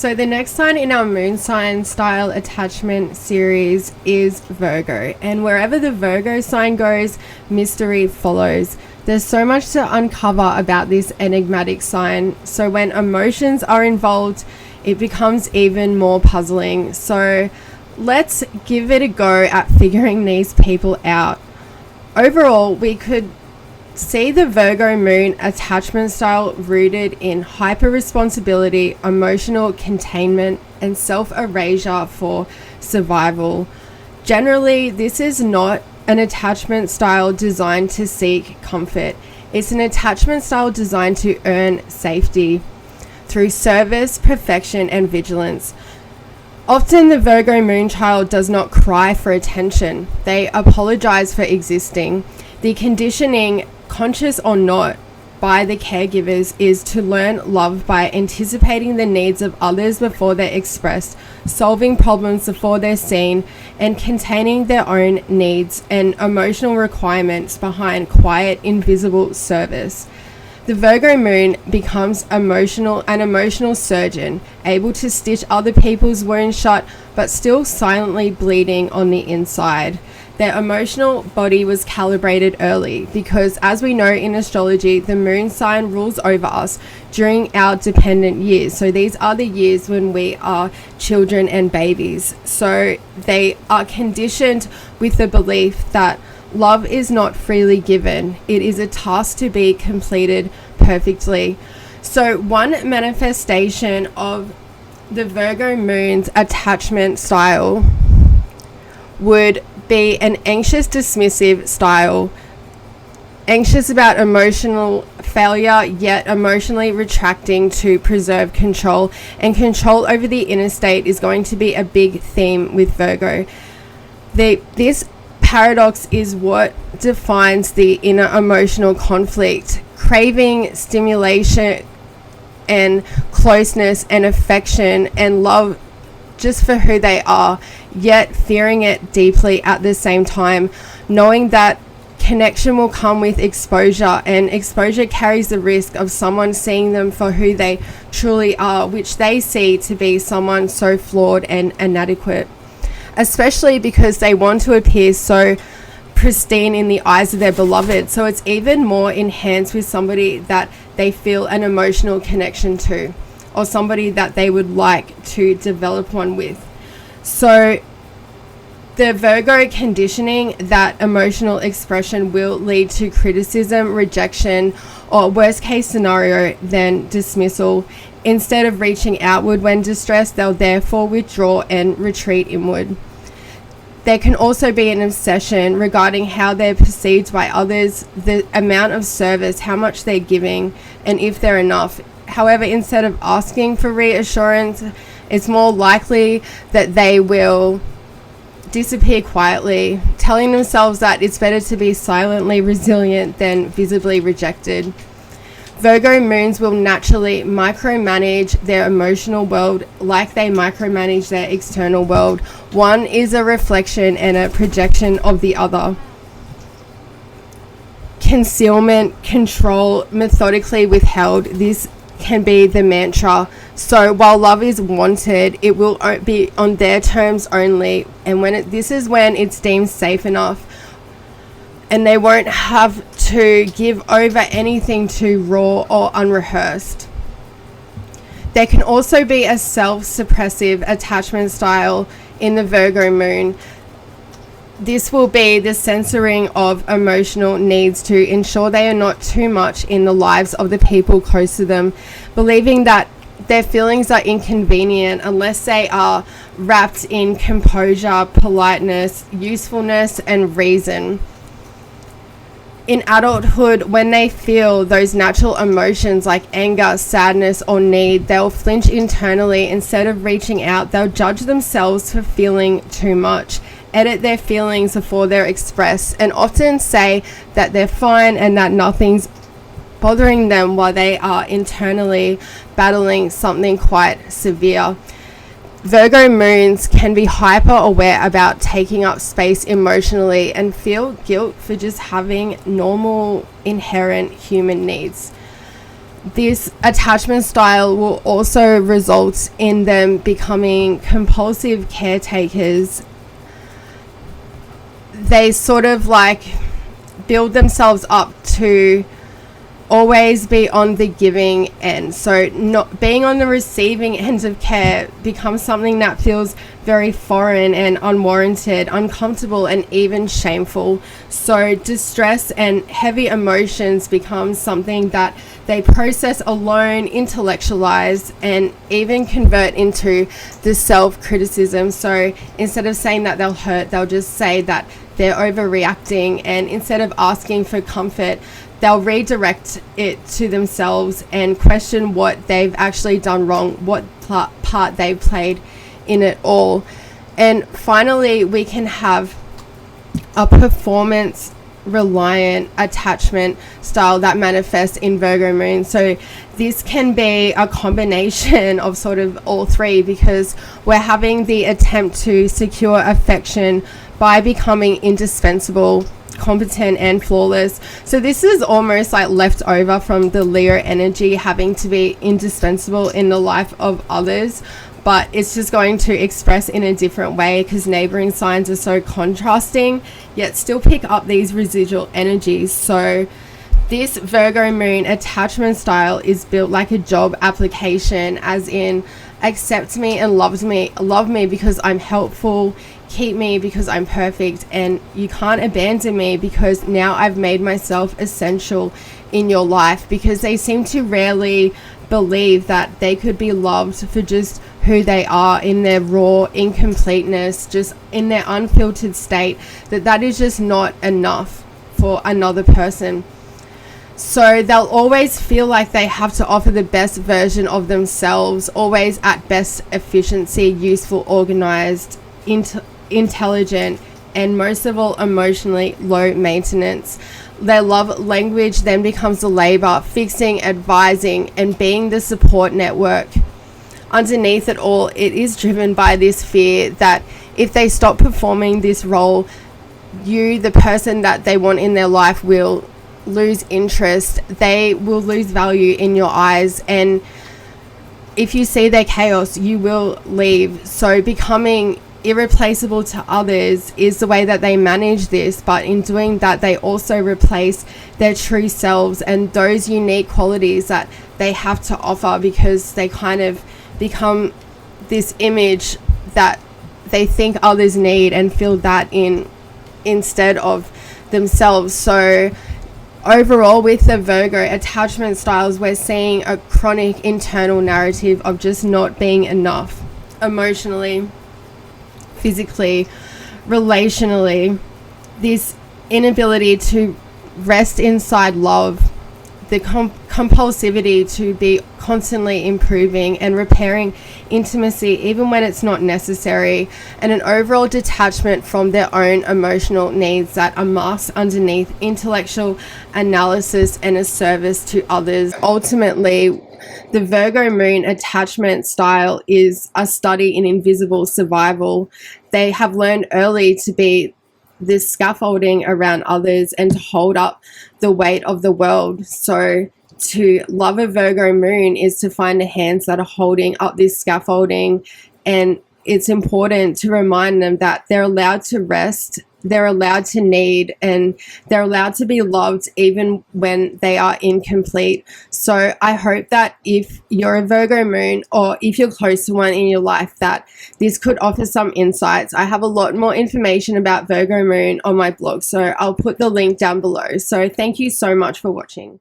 So the next sign in our moon sign style attachment series is Virgo. And wherever the Virgo sign goes, mystery follows. There's so much to uncover about this enigmatic sign. So when emotions are involved, it becomes even more puzzling. So let's give it a go at figuring these people out. Overall, we could see the Virgo moon attachment style rooted in hyper-responsibility, emotional containment, and self-erasure for survival. Generally, this is not an attachment style designed to seek comfort. It's an attachment style designed to earn safety through service, perfection, and vigilance. Often the Virgo moon child does not cry for attention. They apologize for existing. The conditioning, conscious or not, by the caregivers is to learn love by anticipating the needs of others before they're expressed, solving problems before they're seen, and containing their own needs and emotional requirements behind quiet, invisible service. The Virgo moon becomes an emotional surgeon, able to stitch other people's wounds shut, but still silently bleeding on the inside. Their emotional body was calibrated early because, as we know in astrology, the moon sign rules over us during our dependent years. So these are the years when we are children and babies. So they are conditioned with the belief that love is not freely given. It is a task to be completed perfectly. So one manifestation of the Virgo moon's attachment style would be an anxious-dismissive style, anxious about emotional failure, yet emotionally retracting to preserve control. And control over the inner state is going to be a big theme with Virgo. This paradox is what defines the inner emotional conflict, craving stimulation and closeness and affection and love just for who they are, yet fearing it deeply at the same time, knowing that connection will come with exposure, and exposure carries the risk of someone seeing them for who they truly are, which they see to be someone so flawed and inadequate, especially because they want to appear so pristine in the eyes of their beloved. So it's even more enhanced with somebody that they feel an emotional connection to, or somebody that they would like to develop one with. So the Virgo conditioning, that emotional expression will lead to criticism, rejection, or worst case scenario, then dismissal. Instead of reaching outward when distressed, they'll therefore withdraw and retreat inward. There can also be an obsession regarding how they're perceived by others, the amount of service, how much they're giving, and if they're enough. However, instead of asking for reassurance, it's more likely that they will disappear quietly, telling themselves that it's better to be silently resilient than visibly rejected. Virgo moons will naturally micromanage their emotional world like they micromanage their external world. One is a reflection and a projection of the other. Concealment, control, methodically withheld. This can be the mantra. So while love is wanted, it will be on their terms only, and this is when it's deemed safe enough, and they won't have to give over anything too raw or unrehearsed. There can also be a self-suppressive attachment style in the Virgo moon. This will be the censoring of emotional needs to ensure they are not too much in the lives of the people close to them, believing that their feelings are inconvenient unless they are wrapped in composure, politeness, usefulness, and reason. In adulthood, when they feel those natural emotions like anger, sadness, or need, they'll flinch internally. Instead of reaching out, they'll judge themselves for feeling too much, edit their feelings before they're expressed, and often say that they're fine and that nothing's bothering them while they are internally battling something quite severe. Virgo moons can be hyper aware about taking up space emotionally and feel guilt for just having normal inherent human needs. This attachment style will also result in them becoming compulsive caretakers. They sort of like build themselves up to always be on the giving end, so not being on the receiving end of care becomes something that feels very foreign and unwarranted, uncomfortable, and even shameful. So distress and heavy emotions become something that they process alone, intellectualize, and even convert into the self-criticism. So instead of saying that they'll hurt, they'll just say that they're overreacting, and instead of asking for comfort, they'll redirect it to themselves and question what they've actually done wrong, what part they've played in it all. And finally, we can have a performance-reliant attachment style that manifests in Virgo Moon. So this can be a combination of sort of all three, because we're having the attempt to secure affection by becoming indispensable, competent, and flawless. So this is almost like left over from the Leo energy, having to be indispensable in the life of others, but it's just going to express in a different way because neighboring signs are so contrasting, yet still pick up these residual energies. So this Virgo Moon attachment style is built like a job application, as in accept me and love me because I'm helpful, keep me because I'm perfect, and you can't abandon me because now I've made myself essential in your life. Because they seem to rarely believe that they could be loved for just who they are, in their raw incompleteness, just in their unfiltered state, that is just not enough for another person. So they'll always feel like they have to offer the best version of themselves, always at best efficiency, useful, organized, intelligent, and most of all emotionally low maintenance. Their love language then becomes the labor, fixing, advising, and being the support network. Underneath it all, it is driven by this fear that if they stop performing this role, you, the person that they want in their life, will lose interest. They will lose value in your eyes, and if you see their chaos, you will leave. So becoming irreplaceable to others is the way that they manage this, but in doing that, they also replace their true selves and those unique qualities that they have to offer, because they kind of become this image that they think others need and feel that in instead of themselves. So overall, with the Virgo attachment styles, we're seeing a chronic internal narrative of just not being enough emotionally, physically, relationally. This inability to rest inside love, the compulsivity to be constantly improving and repairing intimacy even when it's not necessary, and an overall detachment from their own emotional needs that are masked underneath intellectual analysis and a service to others. Ultimately, the Virgo Moon attachment style is a study in invisible survival. They have learned early to be this scaffolding around others and to hold up the weight of the world. So to love a Virgo Moon is to find the hands that are holding up this scaffolding, and it's important to remind them that they're allowed to rest, they're allowed to need, and they're allowed to be loved even when they are incomplete. So I hope that if you're a Virgo Moon, or if you're close to one in your life, that this could offer some insights. I have a lot more information about Virgo Moon on my blog, so I'll put the link down below. So thank you so much for watching.